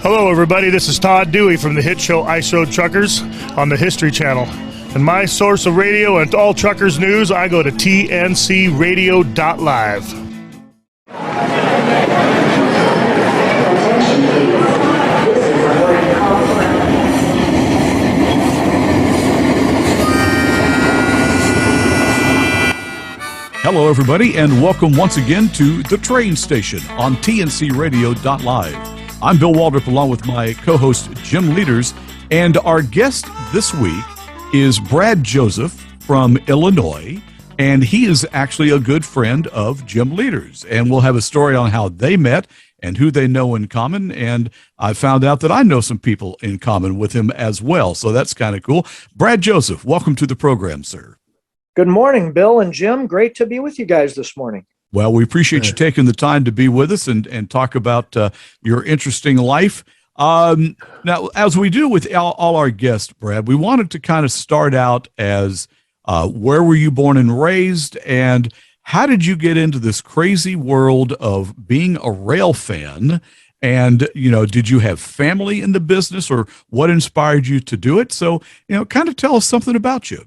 Hello, everybody. This is Todd Dewey from the hit show Ice Road Truckers on the History Channel. And my source of radio and all truckers news, I go to tncradio.live. Hello, everybody, and welcome once again to The Train Station on tncradio.live. I'm Bill Waldrop, along with my co-host Jim Leaders, and our guest this week is Brad Joseph from Illinois, and he is actually a good friend of Jim Leaders, and we'll have a story on how they met and who they know in common, and I found out that I know some people in common with him as well, so that's kind of cool. Brad Joseph, welcome to the program, sir. Good morning, Bill and Jim. Great to be with you guys this morning. Well, we appreciate you taking the time to be with us and talk about your interesting life. Now, as we do with all our guests, Brad, we wanted to kind of start out as where were you born and raised, and how did you get into this crazy world of being a rail fan? And, you know, did you have family in the business, or what inspired you to do it? So, you know, kind of tell us something about you.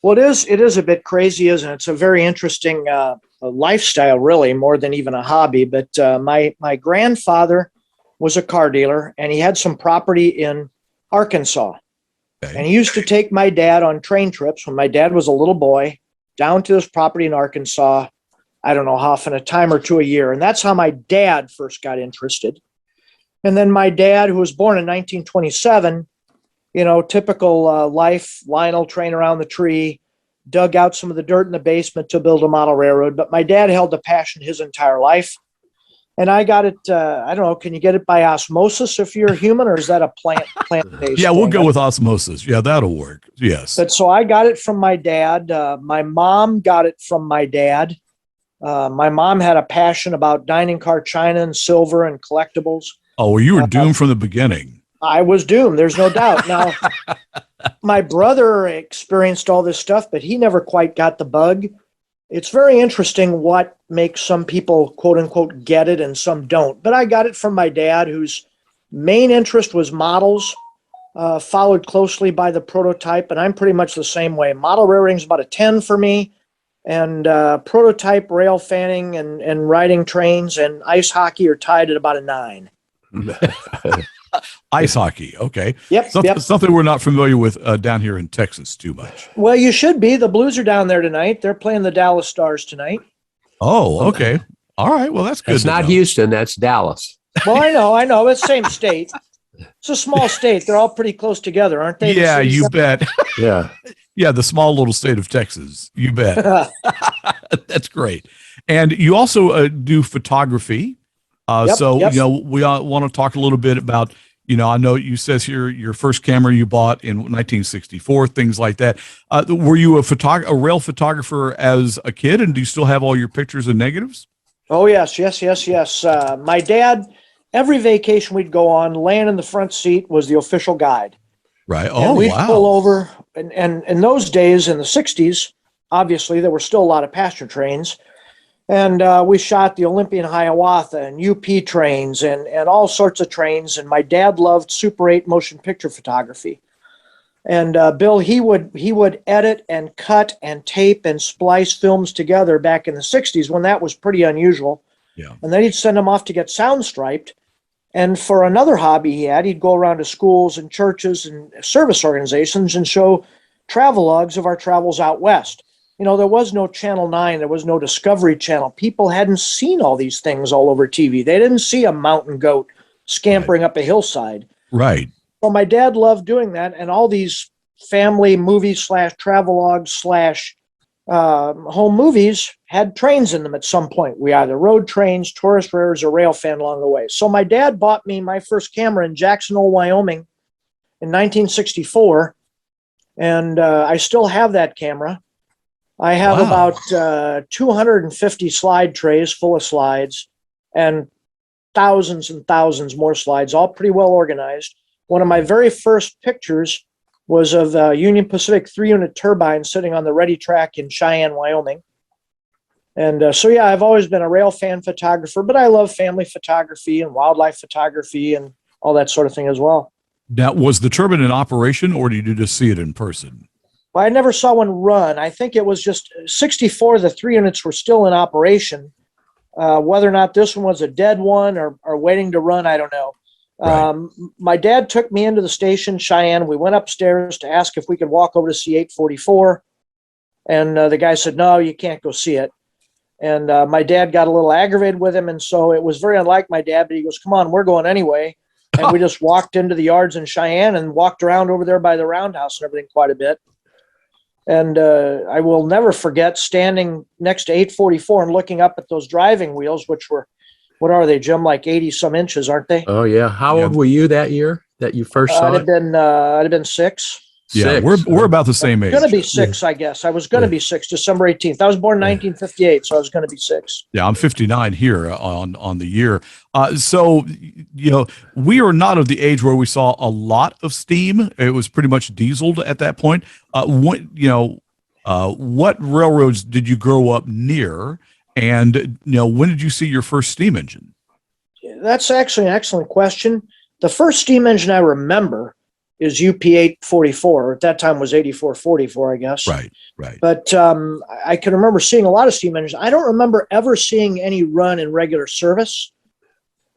Well, it is a bit crazy, isn't it? It's a very interesting lifestyle, really, more than even a hobby. But my grandfather was a car dealer, and he had some property in Arkansas. Okay. And he used to take my dad on train trips when my dad was a little boy down to his property in Arkansas, I don't know, often a time or two a year. And that's how my dad first got interested. And then my dad, who was born in 1927, you know, typical life, Lionel train around the tree, dug out some of the dirt in the basement to build a model railroad. But my dad held the passion his entire life. And I got it, I don't know, can you get it by osmosis if you're human, or is that a plant-based Yeah, we'll thing? go with osmosis. Yeah, that'll work. Yes. But so I got it from my dad. My mom got it from my dad. My mom had a passion about dining car china and silver and collectibles. Oh, well, you were doomed from the beginning. I was doomed. There's no doubt. Now, my brother experienced all this stuff, but he never quite got the bug. It's very interesting what makes some people, quote unquote, get it and some don't. But I got it from my dad, whose main interest was models, followed closely by the prototype. And I'm pretty much the same way. Model railroading is about a 10 for me. And prototype rail fanning and riding trains and ice hockey are tied at about a 9. Ice hockey. Okay. Yep. Something we're not familiar with down here in Texas too much. Well, you should be. The Blues are down there tonight. They're playing the Dallas Stars tonight. Oh, okay. All right. Well, that's good. It's not Houston. That's Dallas. Well, I know. It's the same state. It's a small state. They're all pretty close together, aren't they? Yeah, you bet. Yeah. Yeah, the small little state of Texas. You bet. That's great. And you also do photography. Yep. You know, we want to talk a little bit about, you know, I know you says here your first camera you bought in 1964, things like that. Were you a rail photographer as a kid, and do you still have all your pictures and negatives? Oh, yes. My dad, every vacation we'd go on, laying in the front seat was the official guide. Right. And we'd pull over, and in those days, in the 60s, obviously, there were still a lot of passenger trains. And we shot the Olympian Hiawatha and UP trains and all sorts of trains. And my dad loved Super 8 motion picture photography. And Bill, he would edit and cut and tape and splice films together back in the 60s when that was pretty unusual. Yeah. And then he'd send them off to get sound striped. And for another hobby he had, he'd go around to schools and churches and service organizations and show travelogues of our travels out west. You know, there was no Channel 9. There was no Discovery Channel. People hadn't seen all these things all over TV. They didn't see a mountain goat scampering up a hillside. Right. Well, my dad loved doing that. And all these family movies / travelogues / home movies had trains in them at some point. We either rode trains, tourist rares, or rail fan along the way. So my dad bought me my first camera in Jackson Hole, Wyoming in 1964. And I still have that camera. I have about 250 slide trays full of slides and thousands and thousands more slides, all pretty well organized. One of my very first pictures was of a Union Pacific 3-unit turbine sitting on the ready track in Cheyenne, Wyoming. And so, yeah, I've always been a rail fan photographer, but I love family photography and wildlife photography and all that sort of thing as well. Now, was the turbine in operation, or did you just see it in person? Well, I never saw one run. I think it was just 64. The 3 units were still in operation. Whether or not this one was a dead one or waiting to run, I don't know. Right. My dad took me into the station, Cheyenne. We went upstairs to ask if we could walk over to see 844. And the guy said, no, you can't go see it. And my dad got a little aggravated with him. And so it was very unlike my dad, but he goes, come on, we're going anyway. And we just walked into the yards in Cheyenne and walked around over there by the roundhouse and everything quite a bit. And I will never forget standing next to 844 and looking up at those driving wheels, which were, what are they, Jim? Like 80 some inches, aren't they? Oh yeah. How old were you that year that you first saw I'd have been 6. Yeah, we're about the same age. Going to be 6, I guess. I was going to be 6, December 18th. I was born in 1958, so I was going to be 6. Yeah, I'm 59 here on the year. So, we are not of the age where we saw a lot of steam. It was pretty much dieseled at that point. What railroads did you grow up near? And, when did you see your first steam engine? That's actually an excellent question. The first steam engine I remember is UP844. At that time was 8444, I guess. Right. But I can remember seeing a lot of steam engines. I don't remember ever seeing any run in regular service.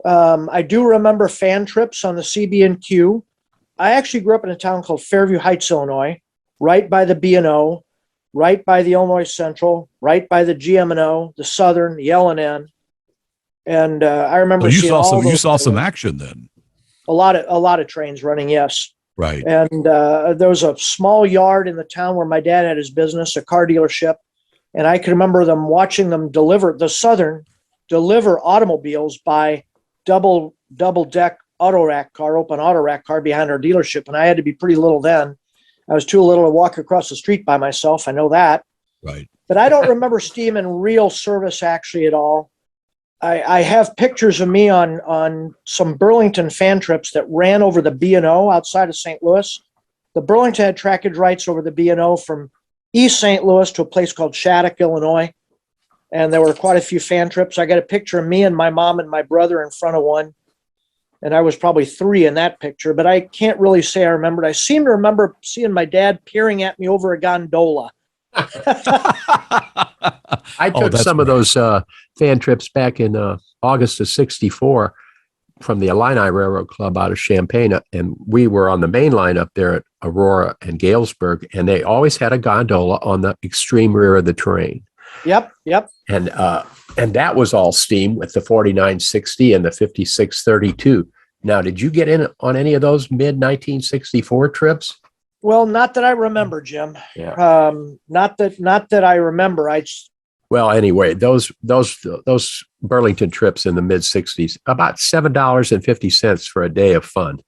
I do remember fan trips on the CB&Q. I actually grew up in a town called Fairview Heights, Illinois, right by the B&O, right by the Illinois Central, right by the GM&O, the Southern, the L&N. And I remember you saw some action then. A lot of trains running, yes. Right. And there was a small yard in the town where my dad had his business, a car dealership. And I can remember them watching them the Southern deliver automobiles by double deck open auto rack car behind our dealership. And I had to be pretty little then. I was too little to walk across the street by myself. I know that. Right. But I don't remember steam in real service actually at all. I have pictures of me on some Burlington fan trips that ran over the B&O outside of St. Louis. The Burlington had trackage rights over the B&O from East St. Louis to a place called Shattuck, Illinois. And there were quite a few fan trips. I got a picture of me and my mom and my brother in front of one. And I was probably 3 in that picture, but I can't really say I remembered. I seem to remember seeing my dad peering at me over a gondola. I took some of those fan trips back in August of '64 from the Illini Railroad Club out of Champaign, and we were on the main line up there at Aurora and Galesburg, and they always had a gondola on the extreme rear of the train. Yep. And that was all steam with the 4960 and the 5632. Now, did you get in on any of those mid 1964 trips? Well, not that I remember, Jim. Yeah. Not that I remember. Well, anyway, those Burlington trips in the mid '60s, about $7.50 for a day of fun,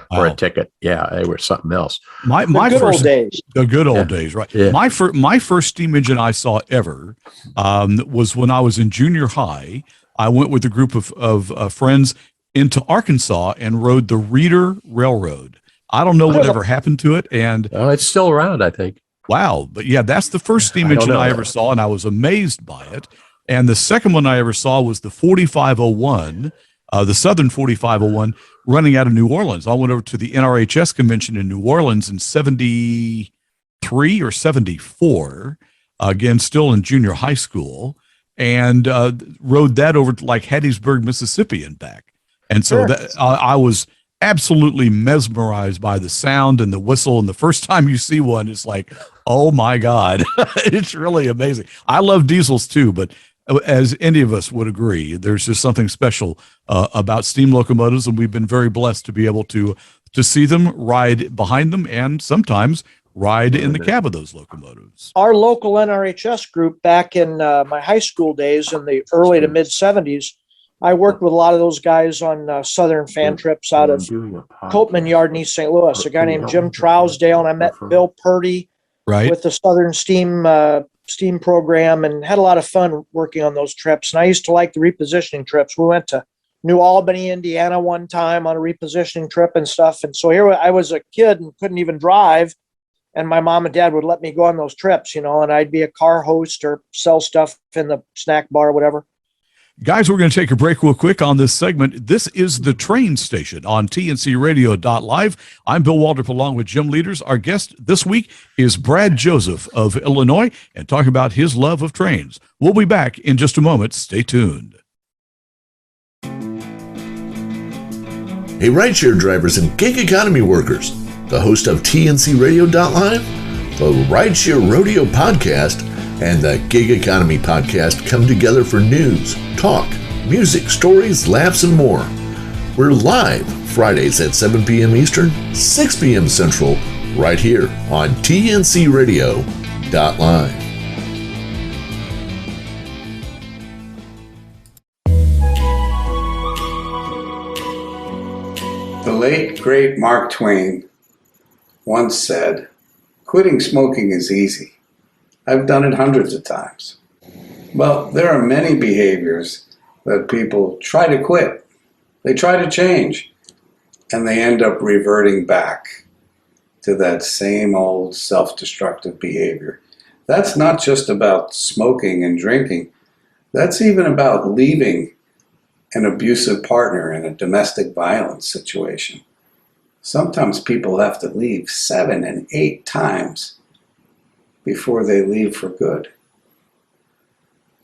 or a ticket. Yeah, they were something else. The good old days, right? Yeah. My first steam engine I saw ever was when I was in junior high. I went with a group of friends into Arkansas and rode the Reeder Railroad. I don't know whatever happened to it, and it's still around, I think. Wow. But yeah, that's the first steam engine I ever saw, and I was amazed by it. And the second one I ever saw was the 4501, the Southern 4501, running out of New Orleans. I went over to the NRHS convention in New Orleans in 73 or 74, again, still in junior high school, and rode that over to like Hattiesburg, Mississippi and back. And so I was absolutely mesmerized by the sound and the whistle. And the first time you see one, it's like, oh my God, it's really amazing. I love diesels too, but as any of us would agree, there's just something special about steam locomotives. And we've been very blessed to be able to see them, ride behind them, and sometimes ride in the cab of those locomotives. Our local NRHS group back in my high school days in the early to mid 70s, I worked with a lot of those guys on Southern fan trips out of Copeman Yard in East St. Louis. A guy named Jim Trousdale, and I met Bill Purdy with the Southern Steam program, and had a lot of fun working on those trips. And I used to like the repositioning trips. We went to New Albany, Indiana one time on a repositioning trip and stuff. And so here I was a kid and couldn't even drive, and my mom and dad would let me go on those trips, and I'd be a car host or sell stuff in the snack bar or whatever. Guys, we're going to take a break real quick on this segment. This is the Train Station on tncradio.live. I'm Bill Waldrop along with Jim Leaders. Our guest this week is Brad Joseph of Illinois and talking about his love of trains. We'll be back in just a moment. Stay tuned. Hey, rideshare drivers and gig economy workers, the host of tncradio.live, the Rideshare Rodeo Podcast, and the Gig Economy Podcast come together for news, talk, music, stories, laughs, and more. We're live Fridays at 7 p.m. Eastern, 6 p.m. Central, right here on tncradio.live. The late, great Mark Twain once said, "Quitting smoking is easy. I've done it hundreds of times." Well, there are many behaviors that people try to quit. They try to change, and they end up reverting back to that same old self-destructive behavior. That's not just about smoking and drinking. That's even about leaving an abusive partner in a domestic violence situation. Sometimes people have to leave 7 and 8 times before they leave for good.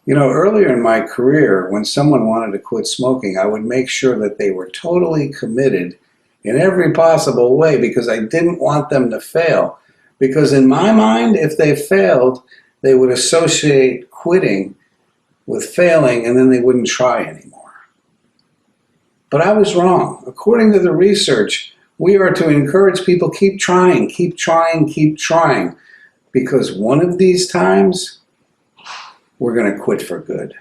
You know, earlier in my career, when someone wanted to quit smoking, I would make sure that they were totally committed in every possible way because I didn't want them to fail. Because in my mind, if they failed, they would associate quitting with failing and then they wouldn't try anymore. But I was wrong. According to the research, we are to encourage people, keep trying, keep trying, keep trying. Because one of these times, we're going to quit for good.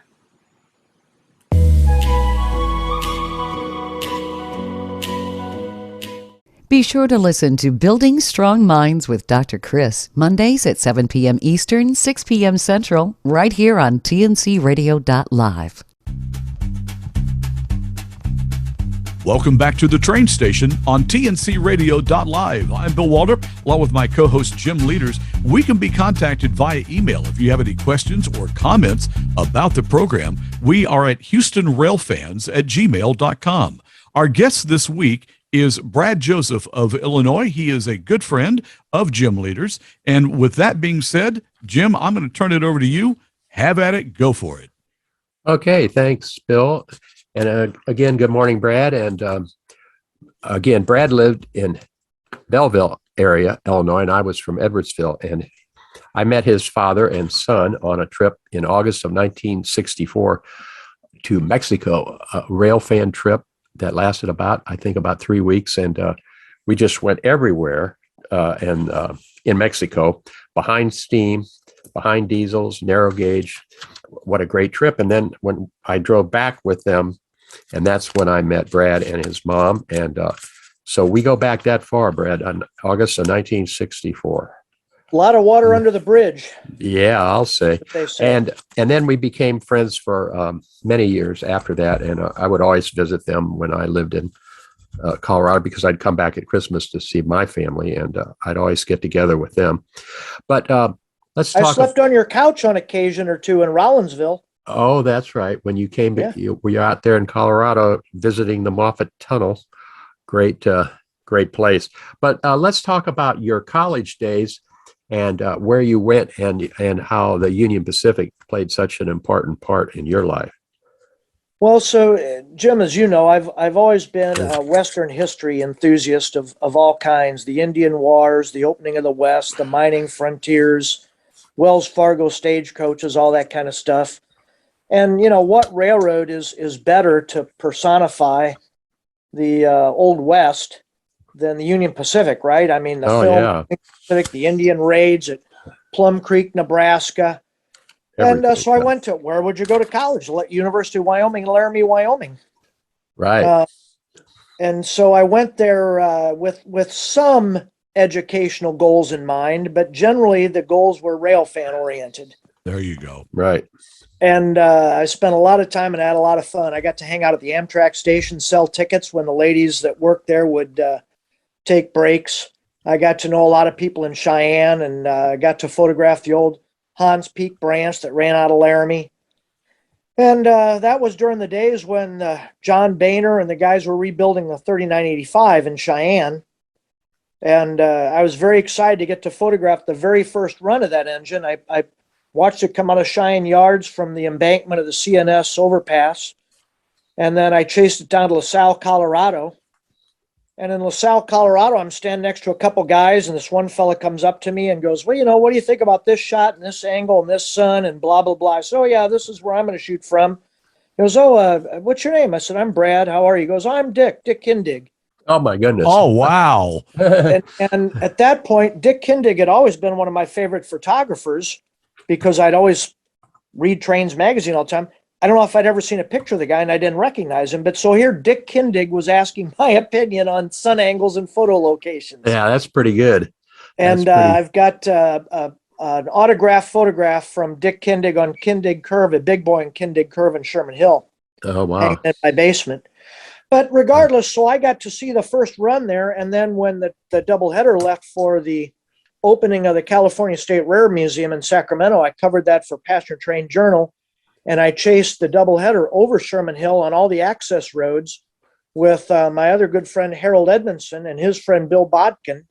Be sure to listen to Building Strong Minds with Dr. Chris, Mondays at 7 p.m. Eastern, 6 p.m. Central, right here on tncradio.live. Welcome back to the Train Station on tncradio.live. I'm Bill Waldrop, along with my co-host Jim Leaders. We can be contacted via email if you have any questions or comments about the program. We are at houstonrailfans@gmail.com. Our guest this week is Brad Joseph of Illinois. He is a good friend of Jim Leaders. And with that being said, Jim, I'm going to turn it over to you. Have at it. Go for it. Okay, thanks, Bill. And again, good morning, Brad. And again, Brad lived in Belleville area, Illinois, and I was from Edwardsville. And I met his father and son on a trip in August of 1964 to Mexico, a railfan trip that lasted about 3 weeks. And we just went everywhere and in Mexico, behind steam, behind diesels, narrow gauge. What a great trip. And then when I drove back with them, and that's when I met Brad and his mom. And so we go back that far, Brad, on August of 1964. A lot of water under the bridge. Yeah, I'll say. They say. And then we became friends for many years after that. And I would always visit them when I lived in Colorado because I'd come back at Christmas to see my family, and I'd always get together with them. But let's talk. I slept on your couch on occasion or two in Rollinsville. Oh, that's right. When you came, Yeah. you were out there in Colorado visiting the Moffat Tunnel. Great place. But let's talk about your college days and where you went and how the Union Pacific played such an important part in your life. Well, so Jim, as you know, I've always been a Western history enthusiast of all kinds: the Indian Wars, the opening of the West, the mining frontiers, Wells Fargo stagecoaches, all that kind of stuff. And you know, what railroad is better to personify the Old West than the Union Pacific, right? I mean, the film Pacific, the Indian raids at Plum Creek, Nebraska. Everything. And so I went to, where would you go to college? University of Wyoming, Laramie, Wyoming. Right. And so I went there with some educational goals in mind, but generally the goals were railfan oriented. There you go. Right. And I spent a lot of time and had a lot of fun. I got to hang out at the Amtrak station, sell tickets when the ladies that worked there would take breaks. I got to know a lot of people in Cheyenne, and got to photograph the old Hans Peak branch that ran out of Laramie. And that was during the days when John Boehner and the guys were rebuilding the 3985 in Cheyenne. And I was very excited to get to photograph the very first run of that engine. I watched it come out of Cheyenne Yards from the embankment of the CNS overpass. And then I chased it down to LaSalle, Colorado. And in LaSalle, Colorado, I'm standing next to a couple guys, and this one fella comes up to me and goes, well, what do you think about this shot and this angle and this sun and blah, blah, blah. I said, oh, yeah, this is where I'm going to shoot from. He goes, oh, what's your name? I said, I'm Brad. How are you? He goes, I'm Dick Kindig. Oh, my goodness. Oh, wow. and at that point, Dick Kindig had always been one of my favorite photographers because I'd always read Trains magazine all the time. I don't know if I'd ever seen a picture of the guy and I didn't recognize him. But so here, Dick Kindig was asking my opinion on sun angles and photo locations. Yeah, that's pretty good. And I've got an autographed photograph from Dick Kindig on Kindig Curve, a big boy in Kindig Curve in Sherman Hill. Oh, wow. Hanging in my basement. But regardless, so I got to see the first run there. And then when the doubleheader left for the opening of the California State Rare Museum in Sacramento, I covered that for Passenger Train Journal. And I chased the doubleheader over Sherman Hill on all the access roads with my other good friend, Harold Edmondson, and his friend, Bill Bodkin.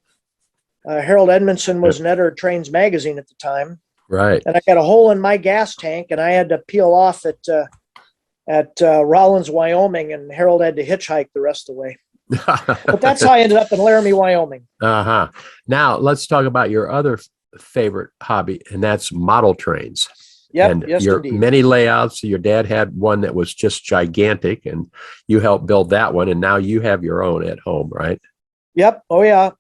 Harold Edmondson was an editor of Trains magazine at the time. Right. And I got a hole in my gas tank, and I had to peel off at Rollins, Wyoming, and Harold had to hitchhike the rest of the way. But that's how I ended up in Laramie, Wyoming. Uh-huh. Now, let's talk about your other favorite hobby, and that's model trains. Yep, and yes, your indeed. many layouts. Your dad had one that was just gigantic, and you helped build that one, and now you have your own at home, right? Yep. Oh, yeah.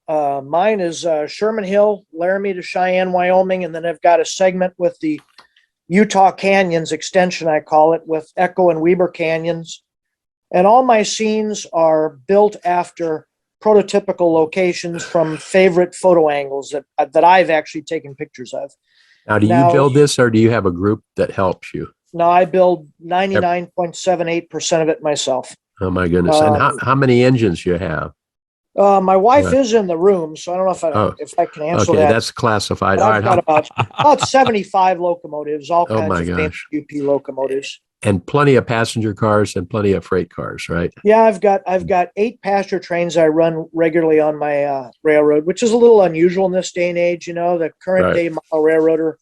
Mine is Sherman Hill, Laramie to Cheyenne, Wyoming, and then I've got a segment with the Utah Canyons extension, I call it, with Echo and Weber Canyons. And all my scenes are built after prototypical locations from favorite photo angles that I've actually taken pictures of. Now, do you build this, or do you have a group that helps you? No, I build 99.78% of it myself. Oh, my goodness. And how many engines you have? My wife is in the room, so I don't know if I can answer that. Okay, that's classified. But All I've right. got about 75 locomotives, all Oh, kinds my of gosh. UP locomotives. And plenty of passenger cars and plenty of freight cars, right? Yeah, I've got 8 passenger trains I run regularly on my railroad, which is a little unusual in this day and age. The current day model railroader,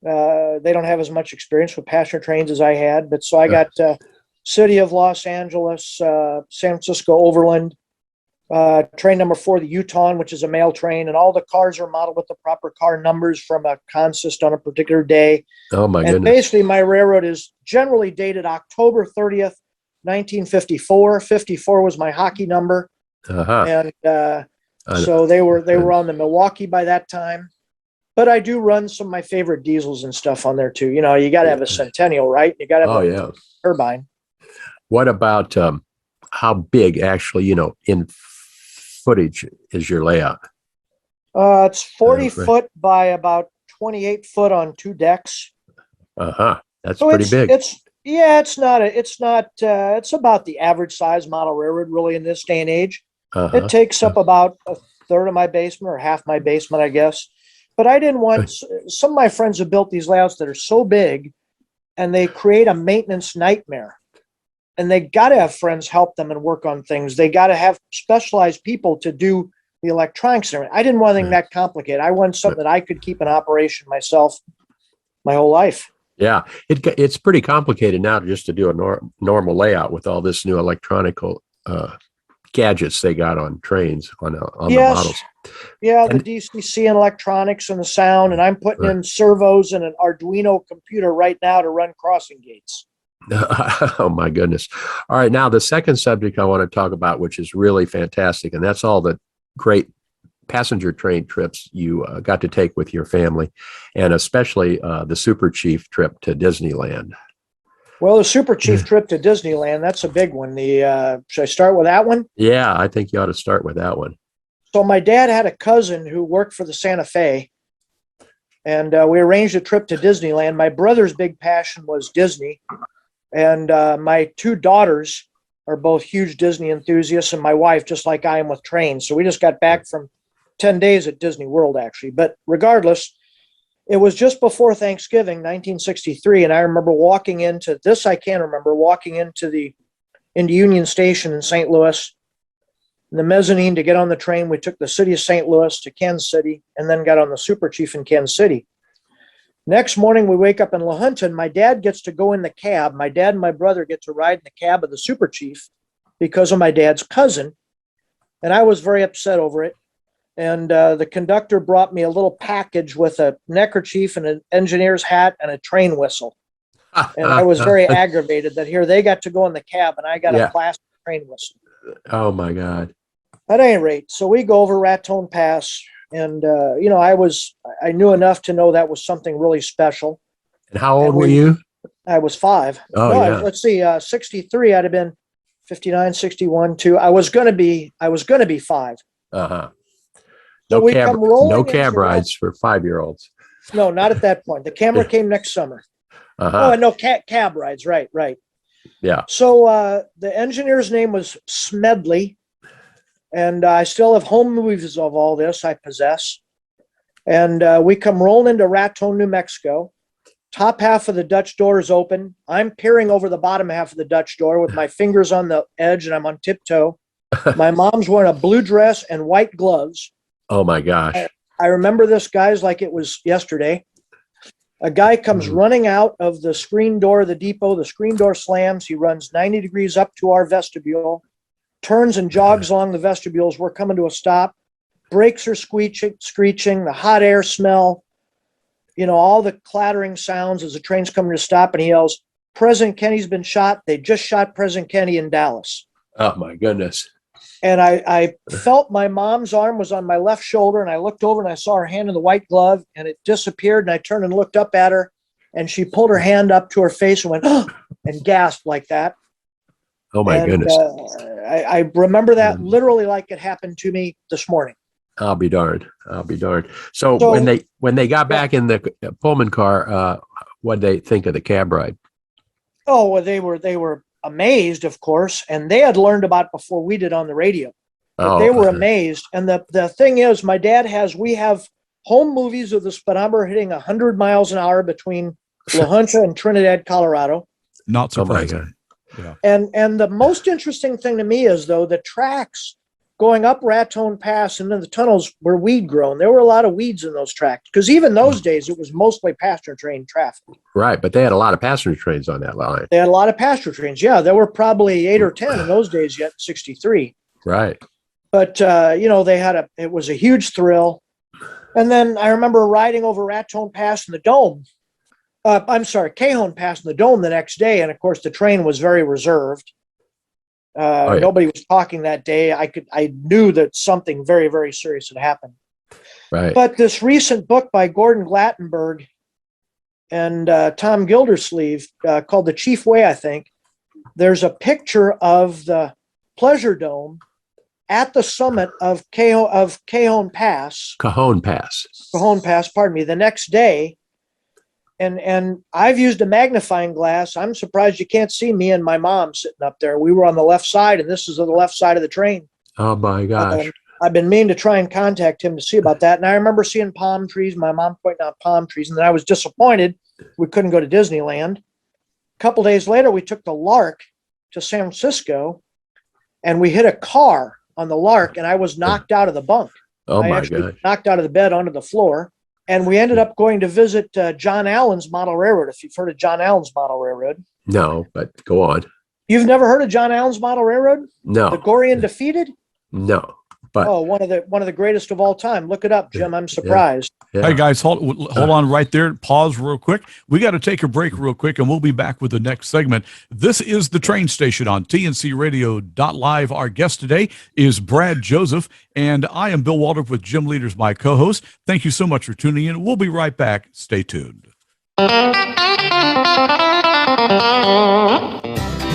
they don't have as much experience with passenger trains as I had. But so I got City of Los Angeles, San Francisco Overland, train number 4, the Utah, which is a mail train, and all the cars are modeled with the proper car numbers from a consist on a particular day. Oh, my And goodness. basically, my railroad is generally dated October 30th, 1954. 54 was my hockey number. Uh-huh. And so they were on the Milwaukee by that time. But I do run some of my favorite diesels and stuff on there too. You got to have a Centennial, right? You got to have a turbine. What about how big actually, in footage is your layout? It's 40 foot by about 28 foot on 2 decks. Uh-huh. That's So pretty big. it's about the average size model railroad really in this day and age. Uh-huh. It takes up about a third of my basement or half my basement, I guess. But I didn't want, some of my friends have built these layouts that are so big and they create a maintenance nightmare. And they got to have friends help them and work on things. They got to have specialized people to do the electronics. I didn't want anything that complicated. I wanted something that I could keep in operation myself my whole life. Yeah, it's pretty complicated now just to do a normal layout with all this new electronical gadgets they got on trains on the models. Yeah, the DCC and electronics and the sound, and I'm putting in servos and an Arduino computer right now to run crossing gates. Oh, my goodness. All right, now the second subject I want to talk about, which is really fantastic, and that's all the great passenger train trips you got to take with your family, and especially the Super Chief trip to Disneyland. Well, the Super Chief trip to Disneyland, that's a big one. Should I start with that one? Yeah, I think you ought to start with that one. So my dad had a cousin who worked for the Santa Fe, and we arranged a trip to Disneyland. My brother's big passion was Disney, and my 2 daughters are both huge Disney enthusiasts, and my wife, just like I am with trains. So we just got back from 10 days at Disney World, actually. But regardless, It was just before Thanksgiving, 1963, and I remember walking into this. I can remember walking into Union Station in St. Louis, in the mezzanine to get on the train. We took the city of St. Louis to Kansas City, and then got on the Super Chief in Kansas City. Next morning, we wake up in La Junta, and my dad gets to go in the cab. My dad and my brother get to ride in the cab of the Super Chief because of my dad's cousin, and I was very upset over it. And the conductor brought me a little package with a neckerchief and an engineer's hat and a train whistle. And I was very aggravated that here they got to go in the cab and I got a plastic train whistle. Oh my God. At any rate, so we go over Raton Pass, and I knew enough to know that was something really special. And how old were you? I was 5. Oh, no, yeah. Let's see, 63. I'd have been 59, 61, 2. I was going to be 5. Uh-huh. So No cab rides for 5-year-olds. No, not at that point. The camera came next summer. Uh-huh. Oh, no, cab rides. Right. Yeah. So the engineer's name was Smedley, and I still have home movies of all this I possess. And we come rolling into Raton, New Mexico. Top half of the Dutch door is open. I'm peering over the bottom half of the Dutch door with my fingers on the edge, and I'm on tiptoe. My mom's wearing a blue dress and white gloves. Oh my gosh. I remember this, guys, like it was yesterday. A guy comes running out of the screen door of the depot. The screen door slams. He runs 90 degrees up to our vestibule, turns and jogs along the vestibules. We're coming to a stop. Brakes are screeching, the hot air smell, all the clattering sounds as the train's coming to stop. And he yells, "President Kennedy's been shot. They just shot President Kennedy in Dallas." Oh my goodness. And I felt my mom's arm was on my left shoulder, and I looked over and I saw her hand in the white glove, and it disappeared. And I turned and looked up at her, and she pulled her hand up to her face and went, "Oh," and gasped like that. Oh my goodness. I remember that literally like it happened to me this morning. I'll be darned. So when they got back in the Pullman car, what'd they think of the cab ride? Oh, well, they were amazed, of course, and they had learned about it before we did on the radio. But they were amazed. And the thing is, my dad we have home movies of the speedometer hitting 100 miles an hour between La Junta and Trinidad, Colorado. Not surprising. Oh yeah. And the most interesting thing to me is, though, the tracks going up Raton Pass and then the tunnels were weed grown. There were a lot of weeds in those tracks because even those days it was mostly passenger train traffic. Right, but they had a lot of passenger trains on that line. They had a lot of passenger trains. Yeah, there were probably 8 or 10 in those days yet, 63. Right. But, it was a huge thrill. And then I remember riding over Raton Pass in the Dome. Cajon Pass in the Dome the next day. And of course, the train was very reserved. Nobody was talking that day. I knew that something very, very serious had happened. Right. But this recent book by Gordon Glattenberg and Tom Gildersleeve called The Chief Way, I think, there's a picture of the Pleasure Dome at the summit of Cajon Pass, the next day. And I've used a magnifying glass. I'm surprised you can't see me and my mom sitting up there. We were on the left side, and this is on the left side of the train. Oh, my gosh. I've been meaning to try and contact him to see about that. And I remember seeing palm trees, my mom pointing out palm trees, and then I was disappointed we couldn't go to Disneyland. A couple days later, we took the Lark to San Francisco, and we hit a car on the Lark, and I was knocked out of the bunk. Oh, my God. Knocked out of the bed onto the floor. And we ended up going to visit John Allen's Model Railroad. If you've heard of John Allen's Model Railroad. No, but go on. You've never heard of John Allen's Model Railroad? No. The Gory and Defeated? No. But one of the greatest of all time. Look it up, Jim. I'm surprised. Yeah. Hey guys, hold on right there. Pause real quick. We got to take a break real quick, and we'll be back with the next segment. This is the Train Station on TNCRadio.live. Our guest today is Brad Joseph, and I am Bill Waldrop with Jim Leaders, my co-host. Thank you so much for tuning in. We'll be right back. Stay tuned.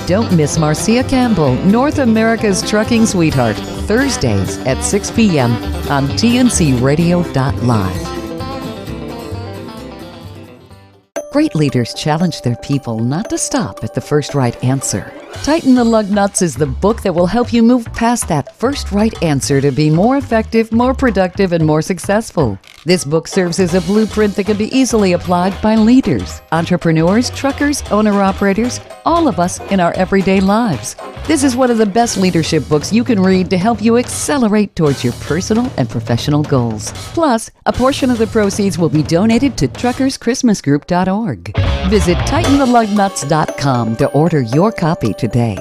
Don't miss Marcia Campbell, North America's trucking sweetheart, Thursdays at 6 p.m. on TNCRadio.live. Great leaders challenge their people not to stop at the first right answer. Tighten the Lug Nuts is the book that will help you move past that first right answer to be more effective, more productive, and more successful. This book serves as a blueprint that can be easily applied by leaders, entrepreneurs, truckers, owner-operators, all of us in our everyday lives. This is one of the best leadership books you can read to help you accelerate towards your personal and professional goals. Plus, a portion of the proceeds will be donated to truckerschristmasgroup.org. Visit TightenTheLugNuts.com to order your copy today.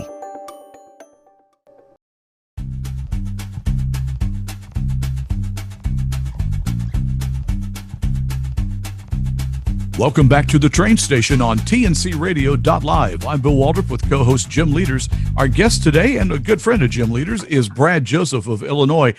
Welcome back to the train station on TNCRadio.live. I'm Bill Waldrop with co-host Jim Leaders. Our guest today and a good friend of Jim Leaders is Brad Joseph of Illinois.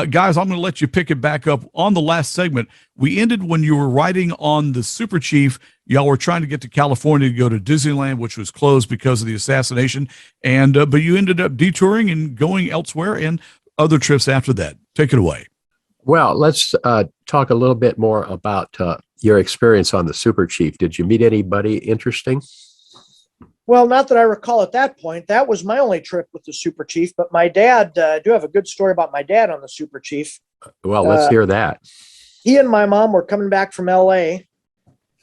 Guys, I'm going to let you pick it back up on the last segment. We ended when you were riding on the Super Chief. Y'all were trying to get to California to go to Disneyland, which was closed because of the assassination. And but you ended up detouring and going elsewhere and other trips after that. Take it away. Well, let's talk a little bit more about your experience on the Super Chief. Did you meet anybody interesting? Well, not that I recall at that point. That was my only trip with the Super Chief. But my dad, I do have a good story about my dad on the Super Chief. Well, let's hear that. He and my mom were coming back from L.A.,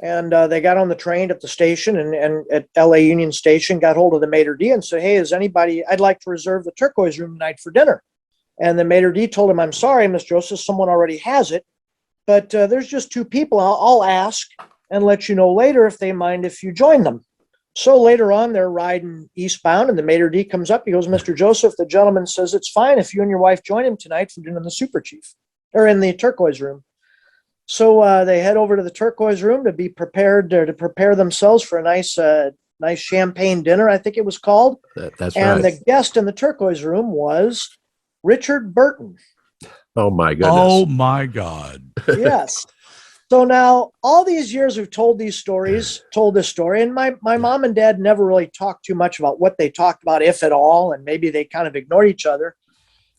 and they got on the train at the station and at L.A. Union Station, got hold of the maitre d' and said, hey, is anybody, I'd like to reserve the turquoise room tonight for dinner. And the maitre d' told him, I'm sorry, Mr. Joseph, someone already has it. But there's just two people. I'll ask and let you know later if they mind if you join them. So later on, they're riding eastbound, and the maitre d' comes up. He goes, Mr. Joseph, the gentleman says it's fine if you and your wife join him tonight for dinner in the Super Chief, or in the turquoise room. So they head over to the turquoise room to be prepared to prepare themselves for a nice champagne dinner, I think it was called. That's and right. The guest in the turquoise room was Richard Burton. Oh, my goodness. Oh, my God. Yes. So now all these years we've told this story, and my mom and dad never really talked too much about what they talked about, if at all, and maybe they kind of ignored each other.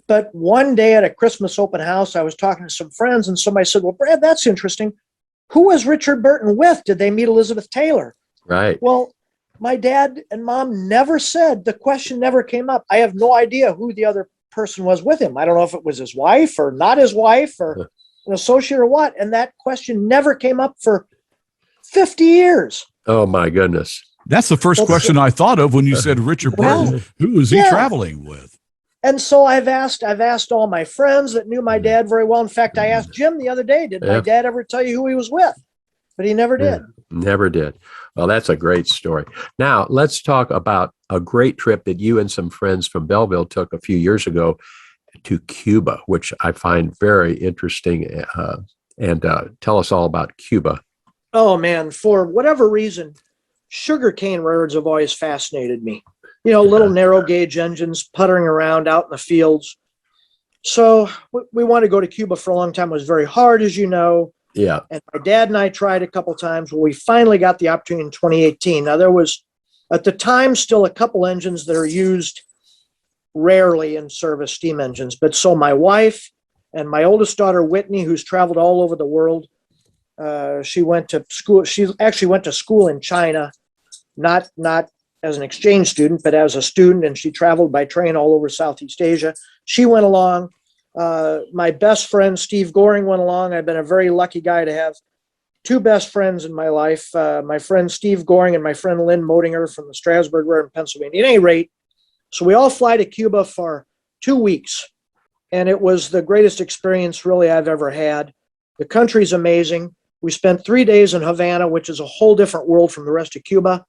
But one day at a Christmas open house, I was talking to some friends, and somebody said, well, Brad, that's interesting. Who was Richard Burton with? Did they meet Elizabeth Taylor? Right. Well, my dad and mom never said, the question never came up. I have no idea who the other person was with him. I don't know if it was his wife or not his wife or an associate or what. And that question never came up for 50 years. Oh, my goodness. That's the first question I thought of when you said Richard Burton. Who is he traveling with? And so I've asked all my friends that knew my dad very well. In fact, I asked Jim the other day, did my dad ever tell you who he was with? But he never did. Never did. Well, that's a great story. Now, let's talk about a great trip that you and some friends from Belleville took a few years ago to Cuba, which I find very interesting. And tell us all about Cuba. Oh, man. For whatever reason, sugarcane railroads have always fascinated me. You know, little narrow gauge engines puttering around out in the fields. So we wanted to go to Cuba for a long time. It was very hard, as you know. Yeah. And my dad and I tried a couple times. Well, we finally got the opportunity in 2018. Now, there was, at the time, still a couple engines that are used rarely in service, steam engines. But so my wife and my oldest daughter, Whitney, who's traveled all over the world, she went to school. She actually went to school in China, not as an exchange student, but as a student. And she traveled by train all over Southeast Asia. She went along. My best friend, Steve Goring, went along. I've been a very lucky guy to have two best friends in my life, my friend Steve Goring and my friend Lynn Motinger from the Strasburg Railroad in Pennsylvania. At any rate, so we all fly to Cuba for 2 weeks, and it was the greatest experience really I've ever had. The country's amazing. We spent 3 days in Havana, which is a whole different world from the rest of Cuba.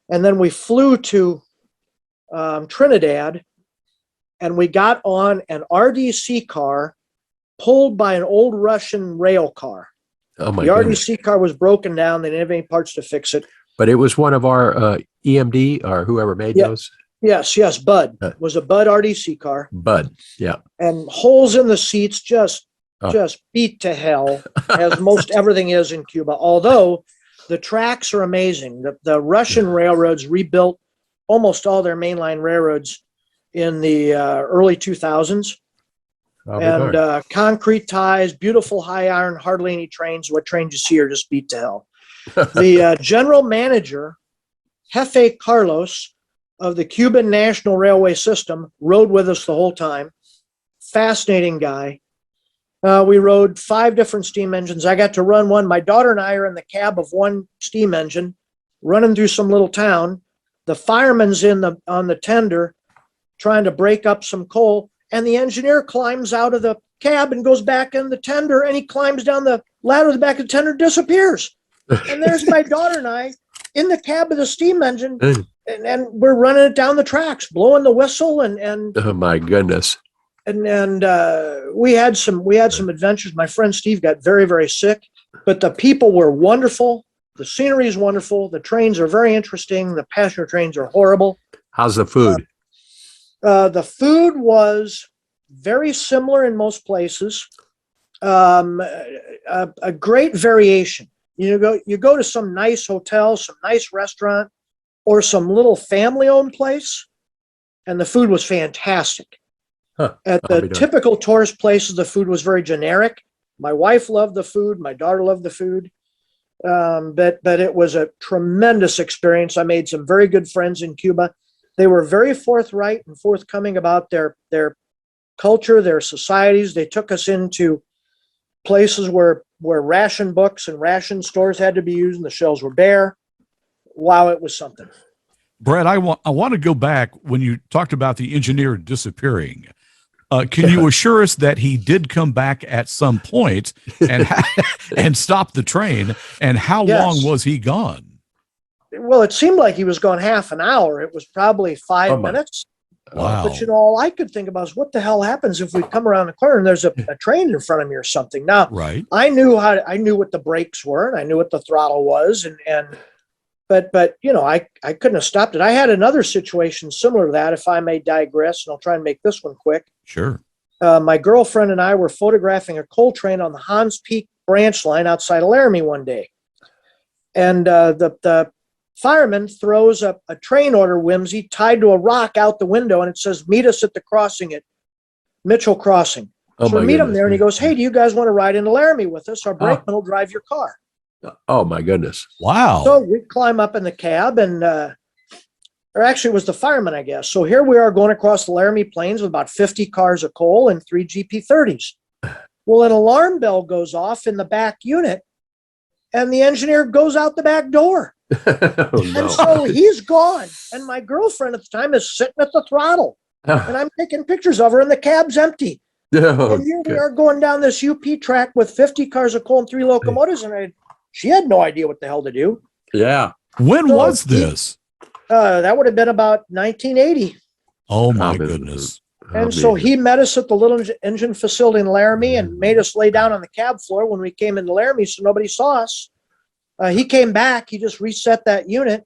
And then we flew to Trinidad, and we got on an RDC car pulled by an old Russian rail car. Oh, my The goodness. RDC car was broken down. They didn't have any parts to fix it. But it was one of our EMD or whoever made those. Yes. Bud. It was a Bud RDC car. Bud. Yeah. And holes in the seats just beat to hell, as most everything is in Cuba. Although the tracks are amazing. The Russian railroads rebuilt almost all their mainline railroads in the early 2000s. Concrete ties, beautiful high iron, hardly any trains. What trains you see are just beat to hell. The general manager, Jefe Carlos of the Cuban National Railway System, rode with us the whole time. Fascinating guy. We rode 5 different steam engines. I got to run one. My daughter and I are in the cab of one steam engine, running through some little town. The fireman's on the tender trying to break up some coal, and the engineer climbs out of the cab and goes back in the tender, and he climbs down the ladder of the back of the tender, disappears. And there's my daughter and I in the cab of the steam engine, and we're running it down the tracks, blowing the whistle, and Oh my goodness. and we had some adventures. My friend Steve got very, very sick, but the people were wonderful. The scenery is wonderful. The trains are very interesting. The passenger trains are horrible. How's the food? The food was very similar in most places. A great variation. You go to some nice hotel, some nice restaurant, or some little family-owned place, and the food was fantastic. Huh. At the typical tourist places, the food was very generic. My wife loved the food. My daughter loved the food. But it was a tremendous experience. I made some very good friends in Cuba. They were very forthright and forthcoming about their culture, their societies. They took us into places where ration books and ration stores had to be used, and the shelves were bare. Wow, it was something. Brad, I want to go back when you talked about the engineer disappearing. Can you assure us that he did come back at some point and stop the train? And how long was he gone? Well, it seemed like he was gone half an hour. It was probably 5 minutes. Wow. But all I could think about is what the hell happens if we come around the corner and there's a train in front of me or something. Now, right. I knew what the brakes were, and I knew what the throttle was, but I couldn't have stopped it. I had another situation similar to that, if I may digress, and I'll try and make this one quick. Sure. My girlfriend and I were photographing a coal train on the Hans Peak branch line outside of Laramie one day. And the fireman throws a train order whimsy tied to a rock out the window, and it says, "Meet us at the crossing at Mitchell Crossing." So we meet him there, and he goes, "Hey, do you guys want to ride into Laramie with us? Our brakeman will drive your car." Oh my goodness. Wow. So we climb up in the cab, and or actually it was the fireman, I guess. So here we are going across the Laramie Plains with about 50 cars of coal and 3 GP30s. Well, an alarm bell goes off in the back unit, and the engineer goes out the back door. And so he's gone. And my girlfriend at the time is sitting at the throttle. And I'm taking pictures of her, and the cab's empty. And here we are going down this UP track with 50 cars of coal and 3 locomotives, and she had no idea what the hell to do. Yeah. When was this? That would have been about 1980. Oh my goodness. And so he met us at the little engine facility in Laramie and made us lay down on the cab floor when we came into Laramie so nobody saw us. He came back. He just reset that unit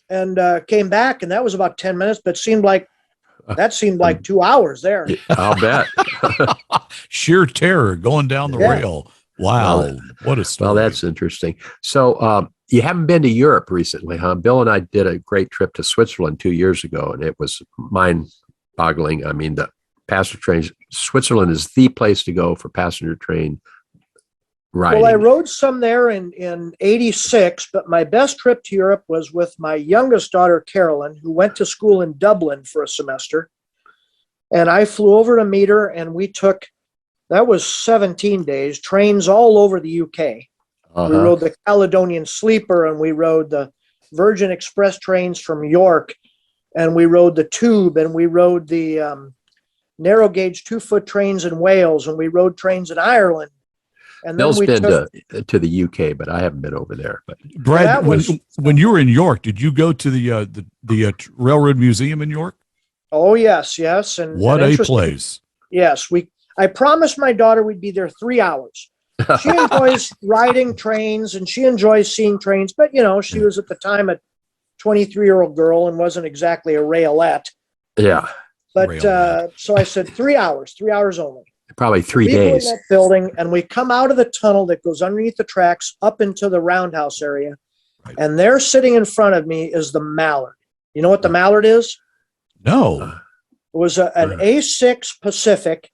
and came back, and that was about 10 minutes, but seemed like 2 hours there. I'll bet. Sheer terror going down the rail. Wow. Well, what a story. Well, that's interesting. So you haven't been to Europe recently, huh? Bill and I did a great trip to Switzerland 2 years ago, and it was mind-boggling. I mean, the passenger trains, Switzerland is the place to go for passenger train riding. Well, I rode some there in 86, but my best trip to Europe was with my youngest daughter, Carolyn, who went to school in Dublin for a semester. And I flew over to meet her, and we took, that was 17 days, trains all over the UK. We rode the Caledonian Sleeper, and we rode the Virgin Express trains from York, and we rode the Tube, and we rode the narrow gauge 2-foot trains in Wales, and we rode trains in Ireland. And Bill's been to the UK, but I haven't been over there. But Brad, when you were in York, did you go to the Railroad Museum in York? Oh yes, and what a place! Yes, I promised my daughter we'd be there 3 hours. She enjoys riding trains and she enjoys seeing trains, but she was at the time a 23-year-old girl and wasn't exactly a railette. Yeah. But so I said 3 hours only. Probably 3 days. In that building, and we come out of the tunnel that goes underneath the tracks up into the roundhouse area, and there sitting in front of me is the Mallard. You know what the Mallard is? No. It was an A6 Pacific,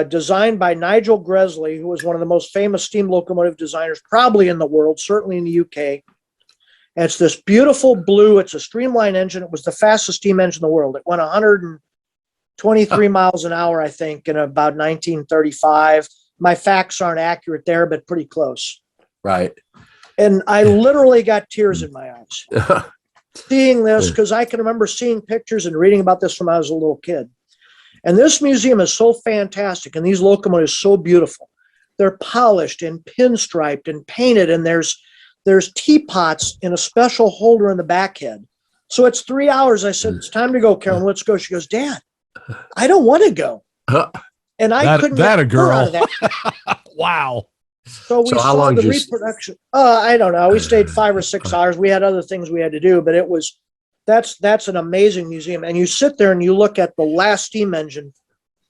designed by Nigel Gresley, who was one of the most famous steam locomotive designers, probably in the world, certainly in the UK. And it's this beautiful blue. It's a streamline engine. It was the fastest steam engine in the world. It went 123 miles an hour, I think, in about 1935. My facts aren't accurate there, but pretty close. Right. And I literally got tears in my eyes seeing this, because I can remember seeing pictures and reading about this when I was a little kid. And this museum is so fantastic, and these locomotives so beautiful. They're polished and pinstriped and painted, and there's teapots in a special holder in the back head. So it's 3 hours. I said, it's time to go, Carolyn. Let's go. She goes, Dad, I don't want to go. And I couldn't get a girl. out of that. Wow. So we saw the reproduction. I don't know. We stayed 5 or 6 hours. We had other things we had to do, but that's an amazing museum. And you sit there and you look at the last steam engine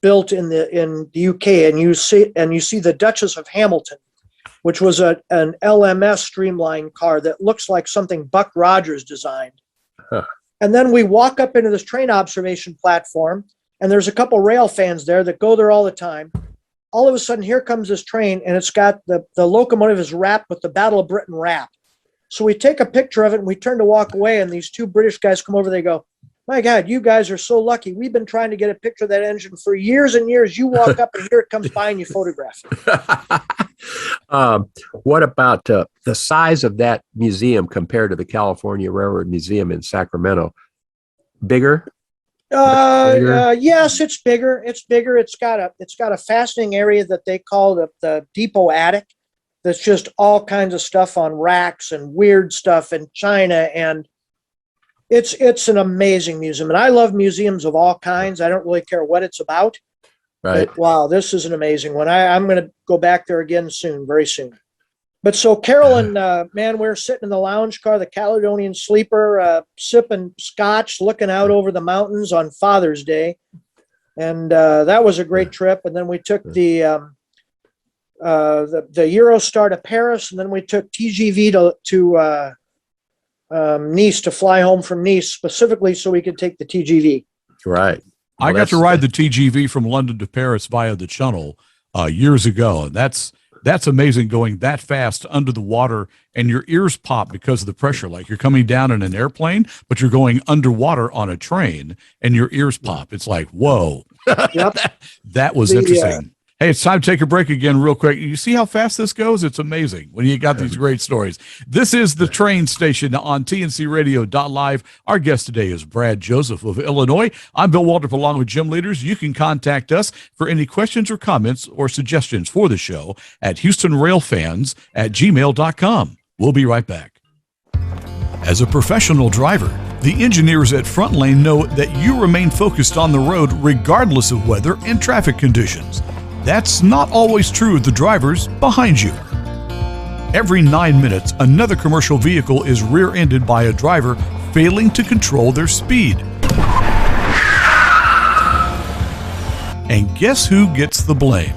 built in the UK, and you see the Duchess of Hamilton, which was an LMS streamline car that looks like something Buck Rogers designed. Huh. And then we walk up into this train observation platform, and there's a couple rail fans there that go there all the time. All of a sudden, here comes this train, and it's got the locomotive is wrapped with the Battle of Britain wrap. So we take a picture of it, and we turn to walk away, and these two British guys come over. They go, my God, you guys are so lucky. We've been trying to get a picture of that engine for years and years. You walk up, and here it comes by, and you photograph it. What about the size of that museum compared to the California Railroad Museum in Sacramento? Bigger? Yes, it's bigger. It's bigger. It's got a fascinating area that they call the depot attic. That's just all kinds of stuff on racks and weird stuff in China, and it's an amazing museum. And I love museums of all kinds. I don't really care what it's about. Right. But, wow, this is an amazing one. I'm going to go back there again soon, very soon. But so Carolyn, man, we're sitting in the lounge car, the Caledonian Sleeper, sipping scotch, looking out over the mountains on Father's Day. And that was a great trip. And then we took the Eurostar to Paris, and then we took TGV to Nice, to fly home from Nice specifically so we could take the TGV. Right. I got to ride the TGV from London to Paris via the Channel years ago. And that's amazing, going that fast under the water, and your ears pop because of the pressure. Like you're coming down in an airplane, but you're going underwater on a train, and your ears pop. It's like, whoa. Yep. That was interesting. Hey, it's time to take a break again real quick. You see how fast this goes? It's amazing when you got these great stories. This is the train station on TNCRadio.live. Our guest today is Brad Joseph of Illinois. I'm Bill Waldrop along with Jim Leaders. You can contact us for any questions or comments or suggestions for the show at HoustonRailFans@gmail.com. We'll be right back. As a professional driver, the engineers at Front Lane know that you remain focused on the road regardless of weather and traffic conditions. That's not always true of the drivers behind you. Every 9 minutes, another commercial vehicle is rear-ended by a driver failing to control their speed. And guess who gets the blame?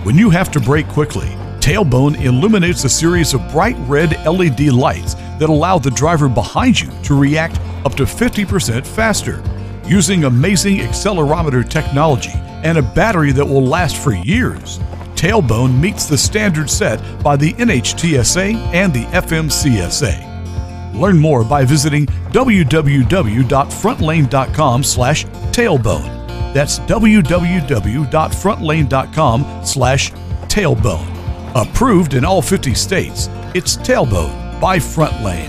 When you have to brake quickly, Tailbone illuminates a series of bright red LED lights that allow the driver behind you to react up to 50% faster. Using amazing accelerometer technology and a battery that will last for years, Tailbone meets the standard set by the NHTSA and the FMCSA. Learn more by visiting www.frontlane.com/tailbone. That's www.frontlane.com/tailbone. Approved in all 50 states, it's Tailbone by Front Lane.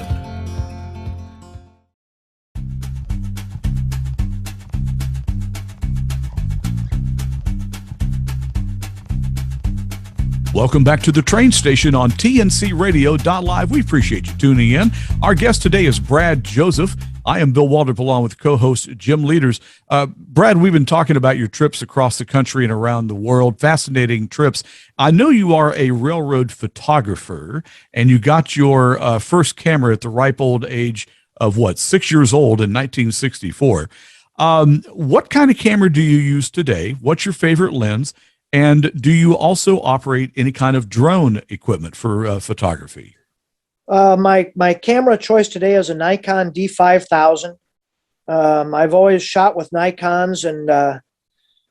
Welcome back to the train station on TNCRadio.live. We appreciate you tuning in. Our guest today is Brad Joseph. I am Bill Waldrop along with co-host Jim Leaders. Brad, we've been talking about your trips across the country and around the world, fascinating trips. I know you are a railroad photographer, and you got your first camera at the ripe old age of 6 years old in 1964. What kind of camera do you use today? What's your favorite lens? And do you also operate any kind of drone equipment for photography? My camera choice today is a Nikon D5000. I've always shot with Nikons, and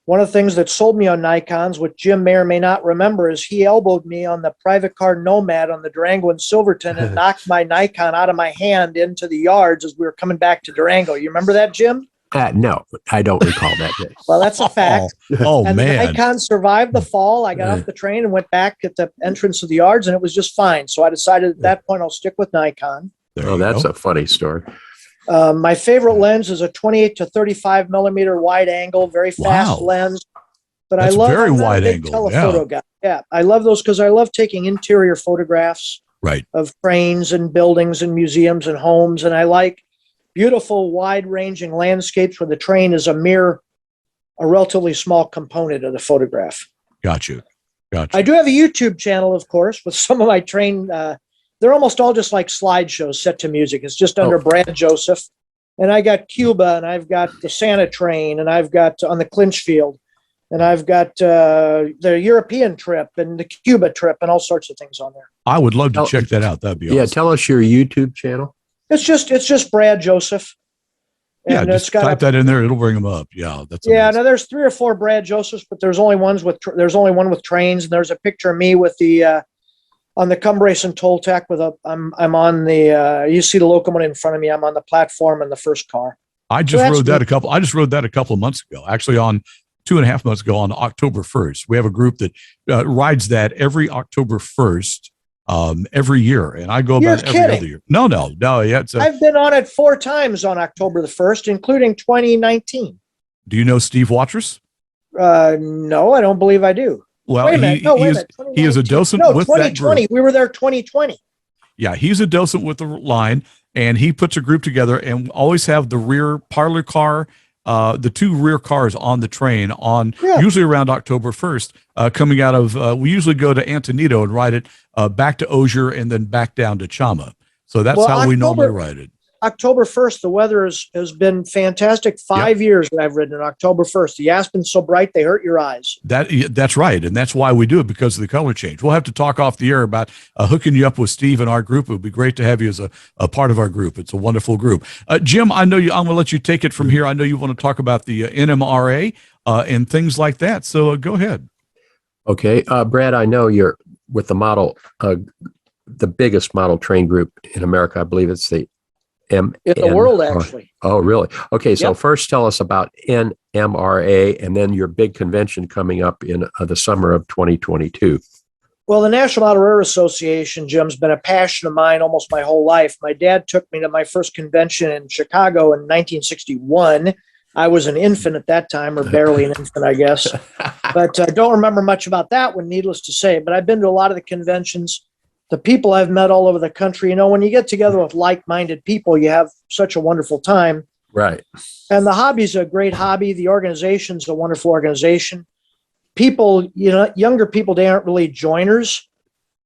One of the things that sold me on Nikons, which Jim may or may not remember, is he elbowed me on the private car Nomad on the Durango and Silverton and knocked my Nikon out of my hand into the yards as we were coming back to Durango. You remember that, Jim? No, I don't recall that day. Well, that's a fact. And the man. Nikon survived the fall. I got off the train and went back at the entrance of the yards, and it was just fine. So I decided at that point I'll stick with Nikon. That's a funny story. My favorite lens is a 28 to 35 millimeter wide angle, very fast lens. But That's I love very I'm not wide a big angle. telephoto guy. Yeah, I love those because I love taking interior photographs of trains and buildings and museums and homes, and I like beautiful, wide-ranging landscapes where the train is a relatively small component of the photograph. Gotcha. I do have a YouTube channel, of course, with some of my train. They're almost all just like slideshows set to music. It's just under Brad Joseph. And I got Cuba, and I've got the Santa train, and I've got on the Clinchfield, and I've got the European trip and the Cuba trip and all sorts of things on there. I would love to check that out. That'd be awesome. Yeah, tell us your YouTube channel. It's just Brad Joseph. And just type that in there; it'll bring them up. Yeah, that's amazing. Now there's 3 or 4 Brad Josephs, but there's only one with trains, and there's a picture of me with the on the Cumbres and Toltec with I'm on the you see the locomotive in front of me. I'm on the platform in the first car. I just rode that a couple of months ago. Actually, on 2.5 months ago on October 1st. We have a group that rides that every October 1st. Every year, and I go about every other year. No. Yeah, I've been on it 4 times on October the 1st, including 2019. Do you know Steve Watrous? No, I don't believe I do. Well, wait a minute. He is a docent with that group. We were there 2020. Yeah, he's a docent with the line, and he puts a group together, and always have the rear parlor car. The 2 rear cars on the train usually around October 1st, coming out of, we usually go to Antonito and ride it back to Osier and then back down to Chama. So that's how we normally ride it. October 1st, the weather has been fantastic. 5 years that I've ridden on October 1st. The aspen's so bright, they hurt your eyes. That's right. And that's why we do it, because of the color change. We'll have to talk off the air about hooking you up with Steve and our group. It would be great to have you as a part of our group. It's a wonderful group. Jim, I'm going to let you take it from here. I know you want to talk about the NMRA and things like that. So go ahead. Okay. Brad, I know you're with the model, the biggest model train group in America. I believe it's the in the world, actually. Oh, really? Okay, so first tell us about NMRA and then your big convention coming up in the summer of 2022. Well, the National Model Railroad Association, Jim's been a passion of mine almost my whole life. My dad took me to my first convention in Chicago in 1961. I was an infant at that time, or barely an infant, I guess. But I don't remember much about that one, needless to say. But I've been to a lot of the conventions. The people I've met all over the country, when you get together with like-minded people, you have such a wonderful time. Right. And the hobby's a great hobby. The organization's a wonderful organization. People, younger people, they aren't really joiners.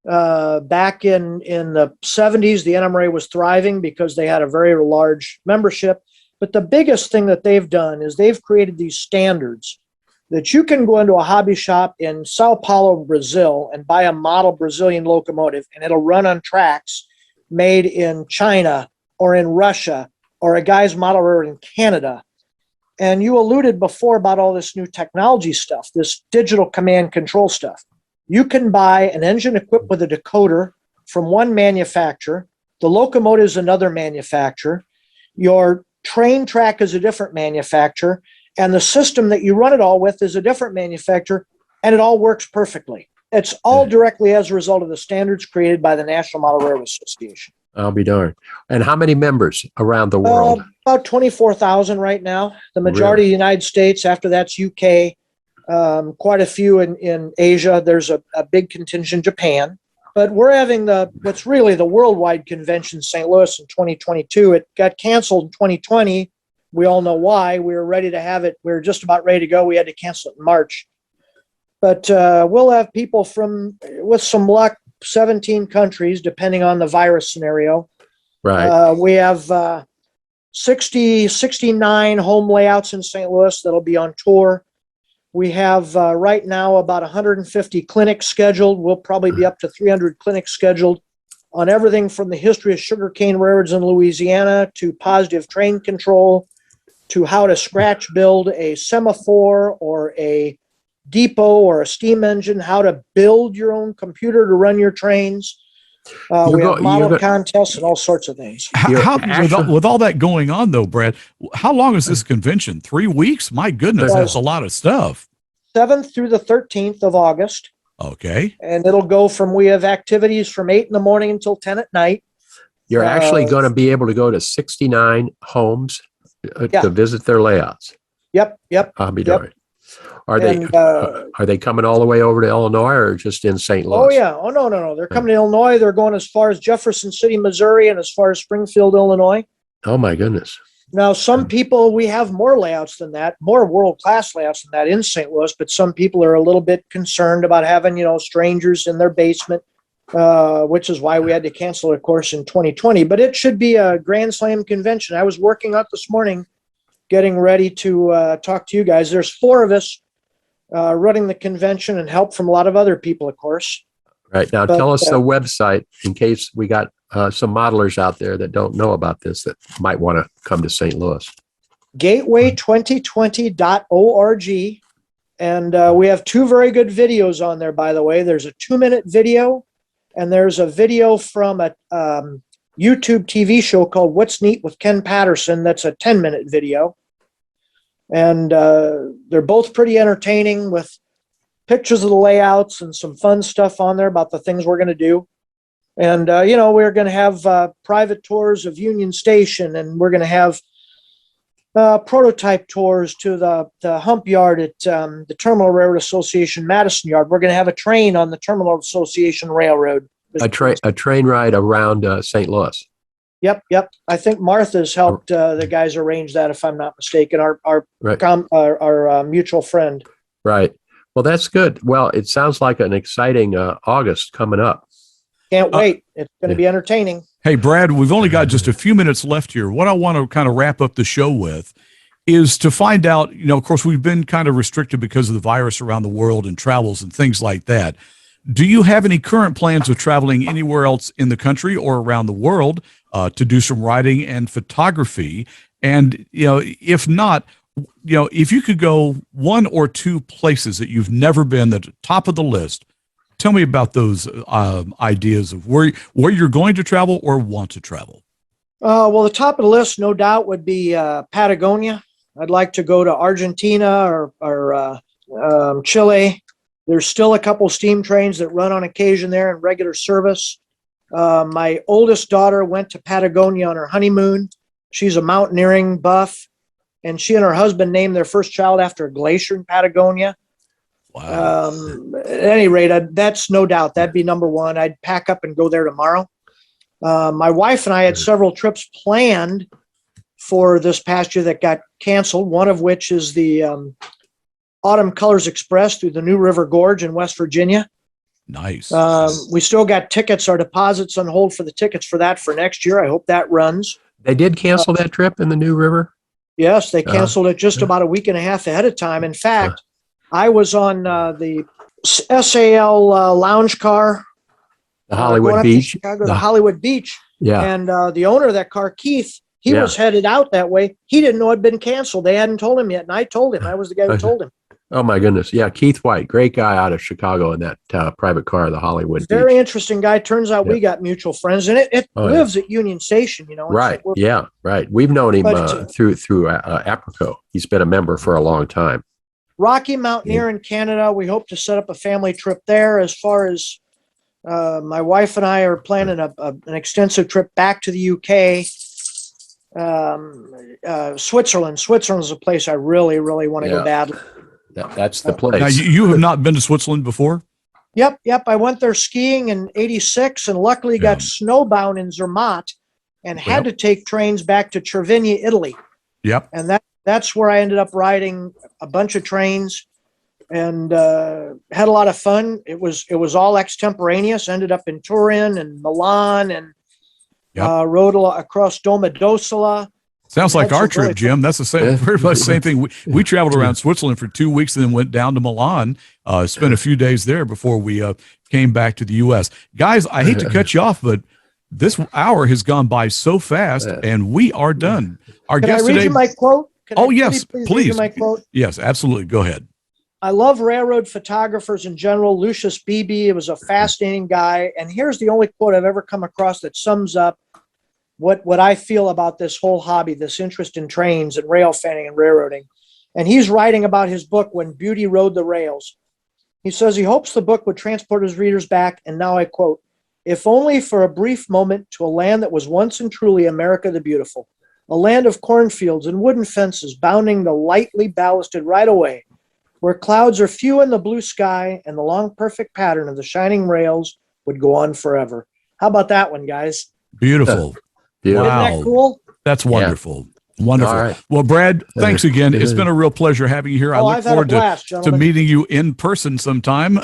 Back in the 70s, the NMRA was thriving because they had a very large membership. But the biggest thing that they've done is they've created these standards that you can go into a hobby shop in Sao Paulo, Brazil, and buy a model Brazilian locomotive, and it'll run on tracks made in China or in Russia, or a guy's model railroad in Canada. And you alluded before about all this new technology stuff, this digital command control stuff. You can buy an engine equipped with a decoder from one manufacturer. The locomotive is another manufacturer. Your train track is a different manufacturer. And the system that you run it all with is a different manufacturer, and it all works perfectly. It's all directly as a result of the standards created by the National Model Railroad Association. I'll be darned. And how many members around the world? About 24,000 right now. The majority of the United States. After that's UK. Quite a few in Asia. There's a big contingent in Japan. But we're having what's really the worldwide convention in St. Louis in 2022. It got canceled in 2020. We all know why. We were ready to have it. We were just about ready to go. We had to cancel it in March. But we'll have people from, with some luck, 17 countries, depending on the virus scenario. Right. We have 69 home layouts in St. Louis that'll be on tour. We have right now about 150 clinics scheduled. We'll probably be up to 300 clinics scheduled on everything from the history of sugarcane railroads in Louisiana to positive train control to how to scratch build a semaphore or a depot or a steam engine, how to build your own computer to run your trains. We have model contests and all sorts of things. With all that going on, though, Brad, how long is this convention? 3 weeks? My goodness, that's a lot of stuff. 7th through the 13th of August. Okay. And it'll go we have activities from 8 in the morning until 10 at night. You're actually going to be able to go to 69 homes to visit their layouts. Yep. I'll be darned. Are they coming all the way over to Illinois or just in St. Louis? Oh, yeah. Oh, no. They're coming to Illinois. They're going as far as Jefferson City, Missouri, and as far as Springfield, Illinois. Oh, my goodness. Now, some people, we have more layouts than that, more world-class layouts than that in St. Louis, but some people are a little bit concerned about having, strangers in their basement, which is why we had to cancel it, of course, in 2020. But it should be a Grand Slam convention. I was working out this morning, getting ready to talk to you guys. There's 4 of us running the convention and help from a lot of other people, of course. Right. Now, tell us the website in case we got some modelers out there that don't know about this that might want to come to St. Louis. Gateway2020.org. And we have 2 very good videos on there, by the way. There's a 2-minute video, and there's a video from a YouTube TV show called What's Neat with Ken Patterson. That's a 10-minute video. And they're both pretty entertaining with pictures of the layouts and some fun stuff on there about the things we're going to do. And, we're going to have private tours of Union Station, and we're going to have prototype tours to the hump yard at the Terminal Railroad Association Madison Yard. We're going to have a train on the Terminal Association Railroad. A train ride around St. Louis. Yep. I think Martha's helped the guys arrange that, if I'm not mistaken, our mutual friend. Right. Well, that's good. Well, it sounds like an exciting August coming up. Can't wait. It's going to be entertaining. Hey, Brad, we've only got just a few minutes left here. What I want to kind of wrap up the show with is to find out, of course, we've been kind of restricted because of the virus around the world and travels and things like that. Do you have any current plans of traveling anywhere else in the country or around the world to do some writing and photography? And, if not, if you could go 1 or 2 places that you've never been, that are top of the list, tell me about those ideas of where you're going to travel or want to travel. Well, the top of the list, no doubt, would be Patagonia. I'd like to go to Argentina or Chile. There's still a couple steam trains that run on occasion there in regular service. My oldest daughter went to Patagonia on her honeymoon. She's a mountaineering buff, and she and her husband named their first child after a glacier in Patagonia. Wow. At any rate, that's no doubt. That'd be number 1. I'd pack up and go there tomorrow. My wife and I had several trips planned for this past year that got canceled, one of which is the Autumn Colors Express through the New River Gorge in West Virginia. Nice. We still got tickets, our deposits on hold for the tickets for that for next year. I hope that runs. They did cancel that trip in the New River? Yes, they canceled it just about a week and a half ahead of time. In fact, I was on the SAL lounge car. The Hollywood Beach. The Hollywood Beach. Yeah. And the owner of that car, Keith, he was headed out that way. He didn't know it had been canceled. They hadn't told him yet. And I told him. I was the guy who told him. Oh, my goodness. Yeah. Keith White, great guy out of Chicago in that private car, the Hollywood Beach. Very interesting guy. Turns out we got mutual friends. And it lives at Union Station, Right. Yeah. Right. We've known him through Aprico. He's been a member for a long time. Rocky Mountaineer in Canada. We hope to set up a family trip there. As far as my wife and I are planning an extensive trip back to the UK. Switzerland. Switzerland is a place I really, really want to go badly. That's the place. Now, you have not been to Switzerland before? Yep. I went there skiing in '86 and luckily got snowbound in Zermatt and had to take trains back to Cervinia, Italy. Yep. And that's where I ended up riding a bunch of trains and had a lot of fun. It was all extemporaneous. Ended up in Turin and Milan and rode across Domodossola. Sounds like our trip, Jim. That's the same, pretty much the same thing. We traveled around Switzerland for 2 weeks and then went down to Milan, spent a few days there before we came back to the U.S. Guys, I hate to cut you off, but this hour has gone by so fast, and we are done. Our guest today. Can I read you my quote? Oh, yes, Please. please. Give you my quote. Yes, absolutely. Go ahead. I love railroad photographers in general. Lucius Beebe was a fascinating guy. And here's the only quote I've ever come across that sums up what I feel about this whole hobby, this interest in trains and rail fanning and railroading. And he's writing about his book, When Beauty Rode the Rails. He says he hopes the book would transport his readers back, and now I quote, if only for a brief moment, to a land that was once and truly America the Beautiful, a land of cornfields and wooden fences bounding the lightly ballasted right-of-way, where clouds are few in the blue sky and the long perfect pattern of the shining rails would go on forever. How about that one, guys? Beautiful. Beautiful. Wow. Isn't that cool? That's wonderful. Wonderful. All right. Well, Brad, thanks again. It's been a real pleasure having you here. I look I've had a forward blast, to gentlemen. meeting you in person sometime.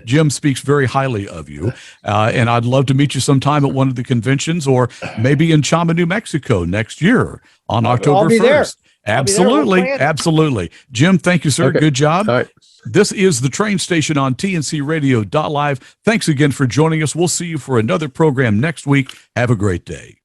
Jim speaks very highly of you. And I'd love to meet you sometime at one of the conventions or maybe in Chama, New Mexico next year on October be 1st. there. Absolutely. We'll plan it. Absolutely. Jim, thank you, sir. Okay. Good job. All right. This is the Train Station on TNCRadio.live. Thanks again for joining us. We'll see you for another program next week. Have a great day.